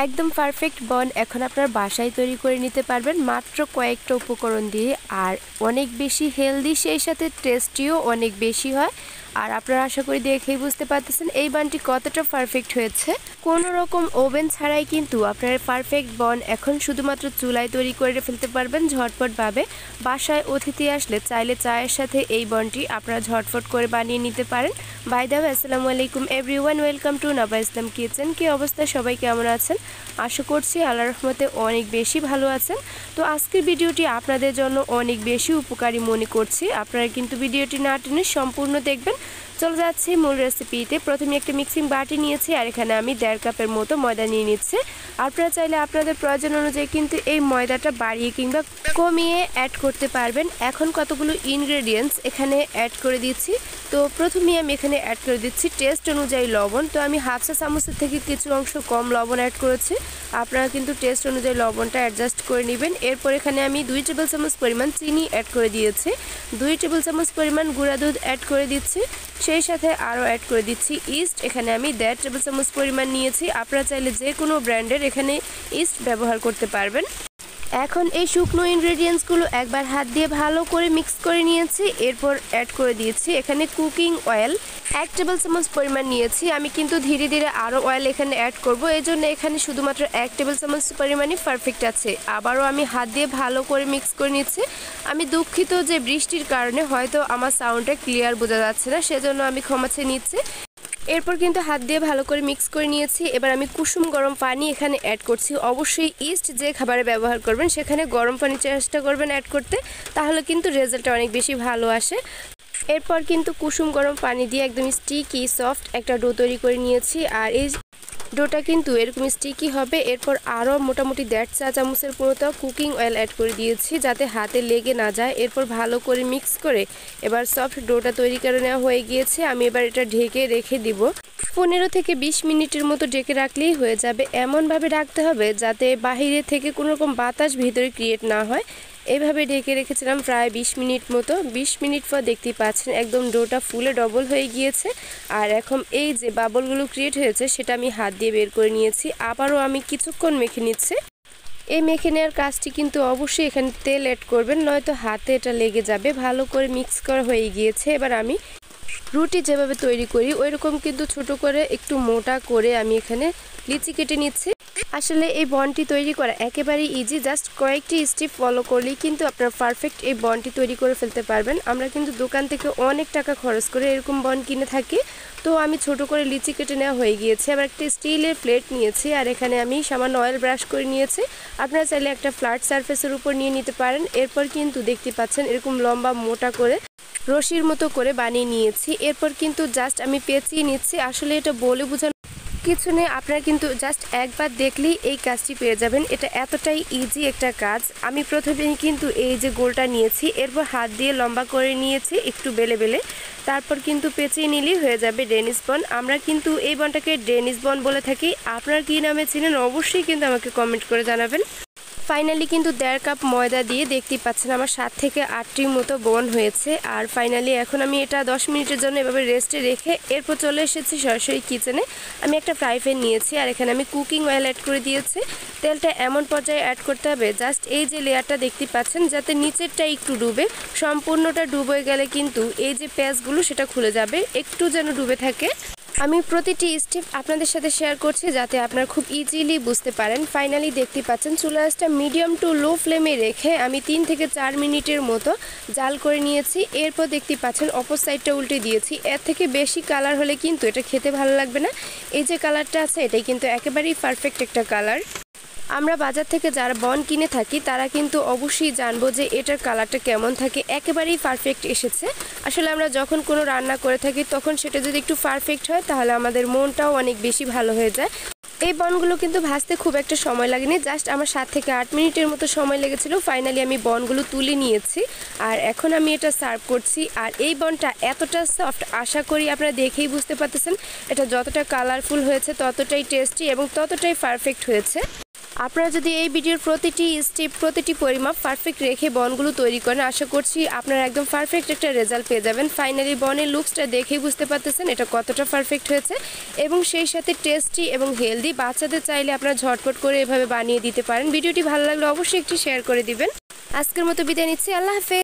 একদম পারফেক্ট বন এখন আপনার বাসায় তৈরি করে নিতে পারবেন মাত্র কয়েকটা উপকরণ দিয়ে। আর অনেক বেশি হেলদি, সেই সাথে টেস্টিও অনেক বেশি হয়। আর আপনারা আশা করি দেখেই বুঝতে পারতেছেন এই বানটি কতটা পারফেক্ট হয়েছে। কোনো রকম ওভেন ছাড়াই কিন্তু আপনার পারফেক্ট বন এখন শুধুমাত্র চুলায় তৈরি করে ফেলতে পারবেন ঝটপটভাবে। বাসায় অতিথি আসলে চাইলে চায়ের সাথে এই বনটি আপনারা ঝটফট করে বানিয়ে নিতে পারেন। বাই দ্য ওয়ে, আসসালামু আলাইকুম everyone, welcome to Naba Islam kitchen. কি অবস্থা, সবাই কেমন আছেন? আশা করছি আল্লাহর রহমতে অনেক বেশি ভালো আছেন। তো আজকের ভিডিওটি আপনাদের জন্য অনেক বেশি উপকারী মনে করছি। আপনারা কিন্তু ভিডিওটি না টেনে সম্পূর্ণ দেখবেন। চলে যাচ্ছি মূল রেসিপিতে। প্রথমে একটা মিক্সিং বাটি নিয়েছি আর এখানে আমি 1.5 কাপের মতো ময়দা নিয়ে নিচ্ছি। আপনারা চাইলে আপনাদের প্রয়োজন অনুযায়ী কিন্তু এই ময়দাটা বাড়িয়ে কিংবা কমিয়ে অ্যাড করতে পারবেন। এখন কতগুলো ইনগ্রেডিয়েন্টস এখানে অ্যাড করে দিচ্ছি। তো প্রথমে আমি এখানে অ্যাড করে দিচ্ছি টেস্ট অনুযায়ী লবণ। তো আমি হাফ চা চামচের থেকে কিছু অংশ কম লবণ অ্যাড করেছি। আপনারা কিন্তু টেস্ট অনুযায়ী লবণটা অ্যাডজাস্ট করে নেবেন। এরপর এখানে আমি 2 টেবিল চামচ পরিমাণ চিনি অ্যাড করে দিয়েছি। 2 টেবিল চামচ পরিমাণ গুঁড়া দুধ অ্যাড করে দিচ্ছি। সেই সাথে আরও অ্যাড করে দিচ্ছি ইস্ট। এখানে আমি 1.5 টেবিল চামচ পরিমাণ নিয়েছি। আপনারা চাইলে যে কোনো ব্র্যান্ডের এখানে ইস্ট ব্যবহার করতে পারবেন। এখন এই শুকনো ইনগ্রেডিয়েন্টসগুলো একবার হাত দিয়ে ভালো করে মিক্স করে নিয়েছি। এরপর অ্যাড করে দিয়েছি এখানে কুকিং অয়েল 1 টেবিল চামচ পরিমাণ নিয়েছি। আমি কিন্তু ধীরে ধীরে আরও অয়েল এখানে অ্যাড করব, এই জন্য এখানে শুধুমাত্র 1 টেবিল চামচ পরিমাণই পারফেক্ট আছে। আবারও আমি হাত দিয়ে ভালো করে মিক্স করে নিচ্ছি। আমি দুঃখিত যে বৃষ্টির কারণে হয়তো আমার সাউন্ডটা ক্লিয়ার বোঝা যাচ্ছে না, সেজন্য আমি ক্ষমা চেয়ে নিচ্ছি। এরপর কিন্তু হাত দিয়ে ভালো করে মিক্স করে নিয়েছি। এবার আমি কুসুম গরম পানি এখানে অ্যাড করছি। অবশ্যই ইস্ট যে খাবারে ব্যবহার করবেন সেখানে গরম পানি চেষ্টা করবেন অ্যাড করতে, তাহলে কিন্তু রেজাল্টটা অনেক বেশি ভালো আসে। এরপর কিন্তু কুসুম গরম পানি দিয়ে একদম স্টিকি সফট একটা ডো তৈরি করে নিয়েছি। আর এই ডোটা কিন্তু এরকম স্টিকি হবে। এরপর আরও মোটামুটি 1.5 চা চামচের পুরোটা কুকিং অয়েল অ্যাড করে দিয়েছি যাতে হাতে লেগে না যায়। এরপর ভালো করে মিক্স করে এবার সফট ডোটা তৈরি করে নেওয়া হয়ে গিয়েছে। আমি এবার এটা ঢেকে রেখে দিব। 15 থেকে 20 মিনিটের মতো ঢেকে রাখলেই হয়ে যাবে। এমনভাবে রাখতে হবে যাতে বাহিরে থেকে কোনো রকম বাতাস ভিতরে ক্রিয়েট না হয়। এইভাবে ঢেকে রেখেছিলাম প্রায় 20 মিনিট মতো। 20 মিনিট পর দেখতেই পাচ্ছেন একদম ডোটা ফুলে ডবল হয়ে গিয়েছে। আর এখন এই যে বাবলগুলো ক্রিয়েট হয়েছে সেটা আমি হাত দিয়ে বের করে নিয়েছি। আবারও আমি কিছুক্ষণ মেখে নিচ্ছি। এই মেখে নেওয়ার কাজটি কিন্তু অবশ্যই এখানে তেল অ্যাড করবেন, নয়তো হাতে এটা লেগে যাবে। ভালো করে মিক্স করা হয়ে গিয়েছে। এবার আমি রুটি যেভাবে তৈরি করি ওই রকম কিন্তু ছোট করে একটু মোটা করে আমি এখানে লিচি কেটে নিচ্ছি। আসলে এই বনটি তৈরি করা একেবারেই ইজি, জাস্ট কয়েকটি স্টেপ ফলো করলেই কিন্তু আপনারা পারফেক্ট এই বনটি তৈরি করে ফেলতে পারবেন। আমরা কিন্তু দোকান থেকে অনেক টাকা খরচ করে এরকম বন কিনে থাকি। তো আমি ছোট করে লিচি কেটে নেওয়া হয়ে গিয়েছে। আবার একটা স্টিলের প্লেট নিয়েছি আর এখানে আমি সামান্য অয়েল ব্রাশ করে নিয়েছি। আপনারা চাইলে একটা ফ্ল্যাট সারফেসের উপর নিয়ে নিতে পারেন। এরপর কিন্তু দেখতে পাচ্ছেন এরকম লম্বা মোটা করে রশির মতো করে বানিয়ে নিয়েছি। এরপর কিন্তু জাস্ট আমি পেঁচিয়ে নিচ্ছি। আসলে এটা বলে বোঝানো কিছু নেই, আপনারা কিন্তু জাস্ট একবার দেখলেই এই কাজটি পেয়ে যাবেন। এটা এতটাই ইজি একটা কাজ। আমি প্রথমেই কিন্তু এই যে গোলটা নিয়েছি, এরপর হাত দিয়ে লম্বা করে নিয়েছি একটু বেলে বেলে, তারপর কিন্তু পেঁচিয়ে নিলেই হয়ে যাবে ডেনিস বন। আমরা কিন্তু এই বনটাকে ডেনিস বন বলে থাকি। আপনারা কী নামে চিনেন অবশ্যই কিন্তু আমাকে কমেন্ট করে জানাবেন। ফাইনালি কিন্তু 1.5 কাপ ময়দা দিয়ে দেখতেই পাচ্ছেন আমার 7 থেকে 8টির মতো বন হয়েছে। আর ফাইনালি এখন আমি এটা 10 মিনিটের জন্য এভাবে রেস্টে রেখে এরপর চলে এসেছি সরাসরি কিচেনে। আমি একটা ফ্রাই প্যান নিয়েছি আর এখানে আমি কুকিং অয়েল অ্যাড করে দিয়েছি। তেলটা এমন পর্যায়ে অ্যাড করতে হবে জাস্ট এই যে লেয়ারটা দেখতে পাচ্ছেন যাতে নিচেরটা একটু ডুবে, সম্পূর্ণটা ডুবে গেলে কিন্তু এই যে পেঁয়াজগুলো সেটা খুলে যাবে, একটু যেন ডুবে থাকে। আমি প্রতিটি স্টেপ আপনাদের সাথে শেয়ার করছি যাতে আপনারা খুব ইজিলি বুঝতে পারেন। ফাইনালি দেখতে পাচ্ছেন চুলা আঁচটা মিডিয়াম টু লো ফ্লেমে রেখে আমি 3 থেকে 4 মিনিটের মতো জাল করে নিয়েছি। এরপর দেখতে পাচ্ছেন অপর সাইডটা উল্টে দিয়েছি। এর থেকে বেশি কালার হলে কিন্তু এটা খেতে ভালো লাগবে না। এই যে কালারটা আছে এটাই কিন্তু একেবারেই পারফেক্ট একটা কালার। আমরা বাজার থেকে যারা বন কিনে থাকি তারা কিন্তু অবশ্যই জানবো যে এটার কালারটা কেমন থাকে। একেবারেই পারফেক্ট এসেছে। আসলে আমরা যখন কোনো রান্না করে থাকি তখন সেটা যদি একটু পারফেক্ট হয় তাহলে আমাদের মনটাও অনেক বেশি ভালো হয়ে যায়। এই বনগুলো কিন্তু ভাজতে খুব একটা সময় লাগেনি, জাস্ট আমার 7 থেকে 8 মিনিটের মতো সময় লেগেছিল। ফাইনালি আমি বনগুলো তুলে নিয়েছি আর এখন আমি এটা সার্ভ করছি। আর এই বনটা এতটা সফট, আশা করি আপনারা দেখেই বুঝতে পারতেছেন এটা যতটা কালারফুল হয়েছে ততটাই টেস্টি এবং ততটাই পারফেক্ট হয়েছে। আপনারা যদি এই ভিডিওর প্রতিটি স্টেপ প্রতিটি পরিমাপ পারফেক্ট রেখে বনগুলো তৈরি করেন, আশা করছি আপনারা একদম পারফেক্ট একটা রেজাল্ট পেয়ে যাবেন। ফাইনালি বনের লুকসটা দেখেই বুঝতে পারতেছেন এটা কতটা পারফেক্ট হয়েছে এবং সেই সাথে টেস্টি এবং হেলদি। বাচ্চাদের চাইলে আপনারা ঝটপট করে এভাবে বানিয়ে দিতে পারেন। ভিডিওটি ভালো লাগলে অবশ্যই একটি শেয়ার করে দিবেন। আজকের মতো বিদায় নিচ্ছি, আল্লাহ হাফেজ।